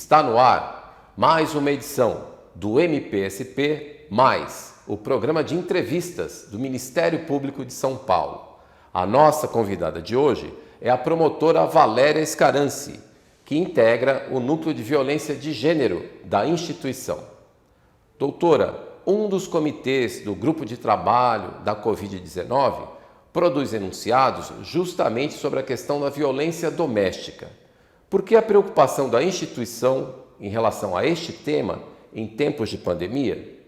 Está no ar mais uma edição do MPSP+, o programa de entrevistas do Ministério Público de São Paulo. A nossa convidada de hoje é a promotora Valéria Scaranci, que integra o Núcleo de Violência de Gênero da instituição. Doutora, um dos comitês do Grupo de Trabalho da Covid-19 produz enunciados justamente sobre a questão da violência doméstica. Por que a preocupação da instituição em relação a este tema em tempos de pandemia?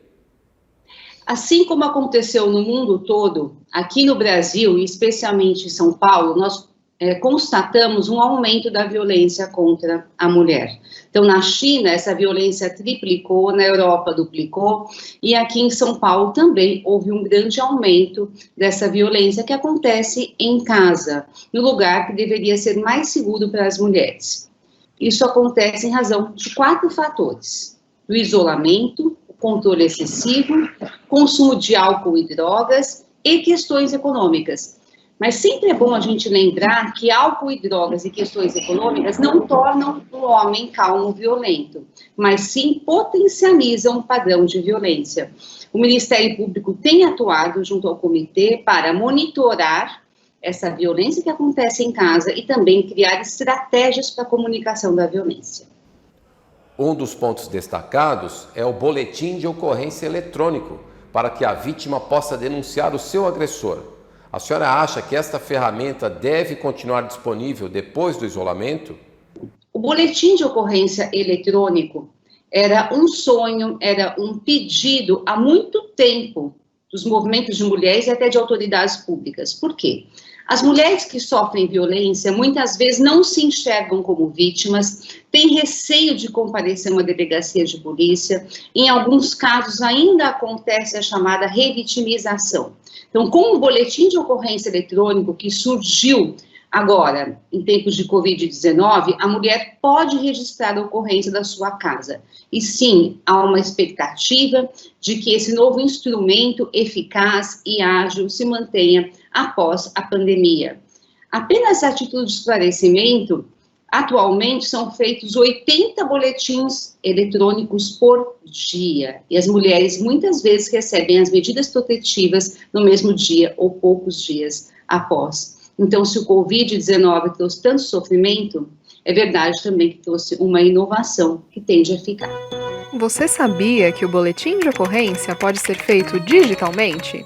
Assim como aconteceu no mundo todo, aqui no Brasil e especialmente em São Paulo, nós constatamos um aumento da violência contra a mulher. Então, na China, essa violência triplicou, na Europa duplicou, e aqui em São Paulo também houve um grande aumento dessa violência que acontece em casa, no lugar que deveria ser mais seguro para as mulheres. Isso acontece em razão de 4 fatores: do isolamento, o controle excessivo, consumo de álcool e drogas e questões econômicas. Mas sempre é bom a gente lembrar que álcool e drogas e questões econômicas não tornam o homem calmo violento, mas sim potencializam um padrão de violência. O Ministério Público tem atuado junto ao comitê para monitorar essa violência que acontece em casa e também criar estratégias para a comunicação da violência. Um dos pontos destacados é o boletim de ocorrência eletrônico, para que a vítima possa denunciar o seu agressor. A senhora acha que esta ferramenta deve continuar disponível depois do isolamento? O boletim de ocorrência eletrônico era um sonho, era um pedido há muito tempo dos movimentos de mulheres e até de autoridades públicas. Por quê? As mulheres que sofrem violência muitas vezes não se enxergam como vítimas, têm receio de comparecer a uma delegacia de polícia. Em alguns casos ainda acontece a chamada revitimização. Então, com o boletim de ocorrência eletrônico que surgiu agora, em tempos de Covid-19, a mulher pode registrar a ocorrência da sua casa. E sim, há uma expectativa de que esse novo instrumento eficaz e ágil se mantenha após a pandemia. Apenas a título de esclarecimento, atualmente são feitos 80 boletins eletrônicos por dia, e as mulheres muitas vezes recebem as medidas protetivas no mesmo dia ou poucos dias após. Então, se o Covid-19 trouxe tanto sofrimento, é verdade também que trouxe uma inovação que tende a ficar. Você sabia que o boletim de ocorrência pode ser feito digitalmente?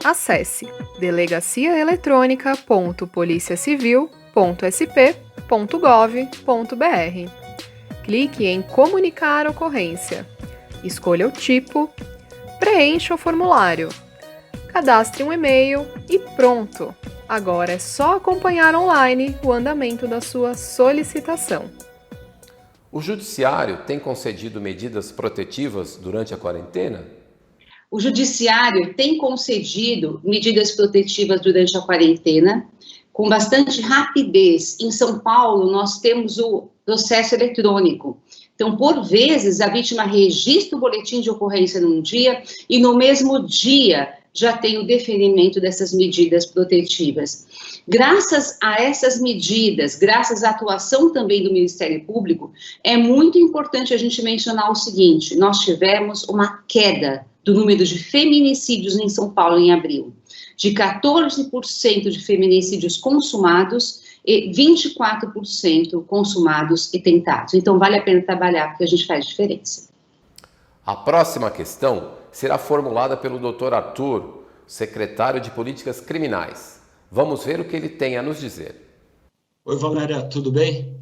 Acesse delegaciaeletronica.policiacivil.sp.gov.br. Clique em Comunicar ocorrência. Escolha o tipo, preencha o formulário, cadastre um e-mail e pronto! Agora é só acompanhar online o andamento da sua solicitação. O Judiciário tem concedido medidas protetivas durante a quarentena? O Judiciário tem concedido medidas protetivas durante a quarentena, com bastante rapidez. Em São Paulo, nós temos o processo eletrônico. Então, por vezes, a vítima registra o boletim de ocorrência num dia e no mesmo dia já tem o deferimento dessas medidas protetivas. Graças a essas medidas, graças à atuação também do Ministério Público, é muito importante a gente mencionar o seguinte: nós tivemos uma queda do número de feminicídios em São Paulo em abril, de 14% de feminicídios consumados e 24% consumados e tentados. Então, vale a pena trabalhar, porque a gente faz diferença. A próxima questão será formulada pelo Dr. Arthur, secretário de Políticas Criminais. Vamos ver o que ele tem a nos dizer. Oi, Valéria, tudo bem?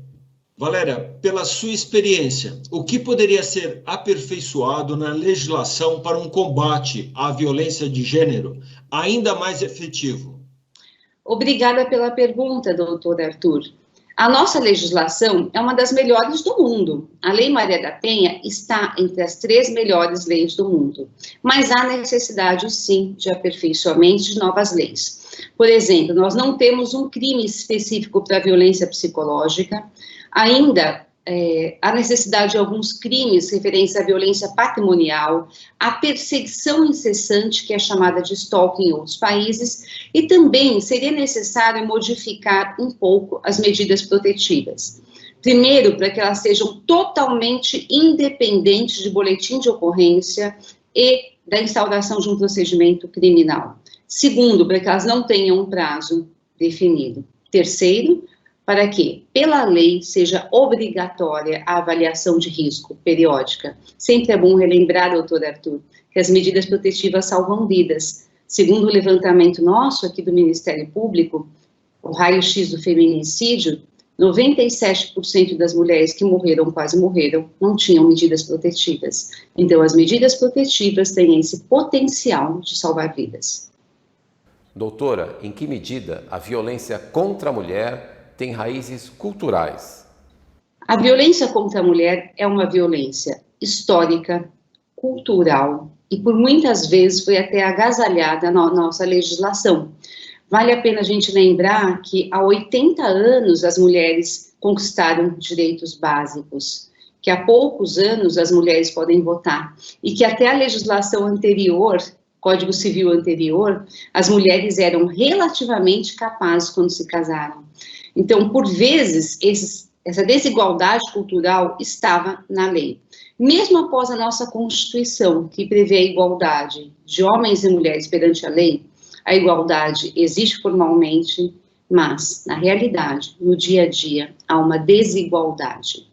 Valéria, pela sua experiência, o que poderia ser aperfeiçoado na legislação para um combate à violência de gênero ainda mais efetivo? Obrigada pela pergunta, doutor Arthur. A nossa legislação é uma das melhores do mundo. A Lei Maria da Penha está entre as 3 melhores leis do mundo. Mas há necessidade, sim, de aperfeiçoamento de novas leis. Por exemplo, nós não temos um crime específico para a violência psicológica. Ainda a necessidade de alguns crimes referentes à violência patrimonial, a perseguição incessante, que é chamada de stalking em outros países, e também seria necessário modificar um pouco as medidas protetivas. Primeiro, para que elas sejam totalmente independentes de boletim de ocorrência e da instauração de um procedimento criminal. Segundo, para que elas não tenham um prazo definido. Terceiro, para que, pela lei, seja obrigatória a avaliação de risco periódica. Sempre é bom relembrar, doutor Arthur, que as medidas protetivas salvam vidas. Segundo o levantamento nosso aqui do Ministério Público, o raio-x do feminicídio, 97% das mulheres que morreram, quase morreram, não tinham medidas protetivas. Então, as medidas protetivas têm esse potencial de salvar vidas. Doutora, em que medida a violência contra a mulher tem raízes culturais? A violência contra a mulher é uma violência histórica, cultural e por muitas vezes foi até agasalhada na nossa legislação. Vale a pena a gente lembrar que há 80 anos as mulheres conquistaram direitos básicos, que há poucos anos as mulheres podem votar e que até a legislação anterior, Código Civil anterior, as mulheres eram relativamente capazes quando se casaram. Então, por vezes, essa desigualdade cultural estava na lei. Mesmo após a nossa Constituição, que prevê a igualdade de homens e mulheres perante a lei, a igualdade existe formalmente, mas, na realidade, no dia a dia, há uma desigualdade.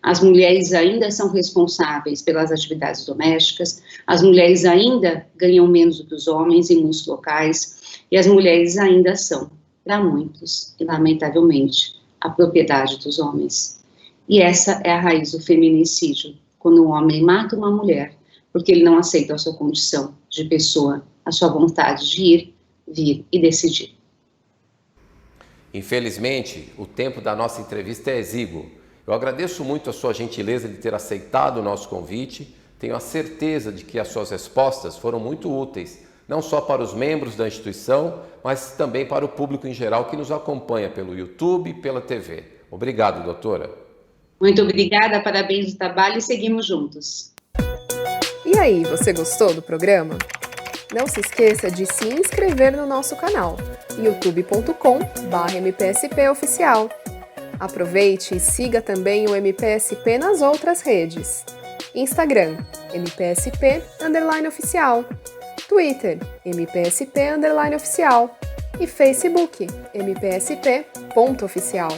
As mulheres ainda são responsáveis pelas atividades domésticas, as mulheres ainda ganham menos do que os homens em muitos locais, e as mulheres ainda são, para muitos, e lamentavelmente, a propriedade dos homens. E essa é a raiz do feminicídio, quando um homem mata uma mulher, porque ele não aceita a sua condição de pessoa, a sua vontade de ir, vir e decidir. Infelizmente, o tempo da nossa entrevista é exíguo. Eu agradeço muito a sua gentileza de ter aceitado o nosso convite. Tenho a certeza de que as suas respostas foram muito úteis, não só para os membros da instituição, mas também para o público em geral que nos acompanha pelo YouTube e pela TV. Obrigado, doutora. Muito obrigada, parabéns do trabalho e seguimos juntos. E aí, você gostou do programa? Não se esqueça de se inscrever no nosso canal, youtube.com/mpspoficial. Aproveite e siga também o MPSP nas outras redes. Instagram, MPSP_oficial. Twitter, MPSP_oficial. E Facebook, MPSP.oficial.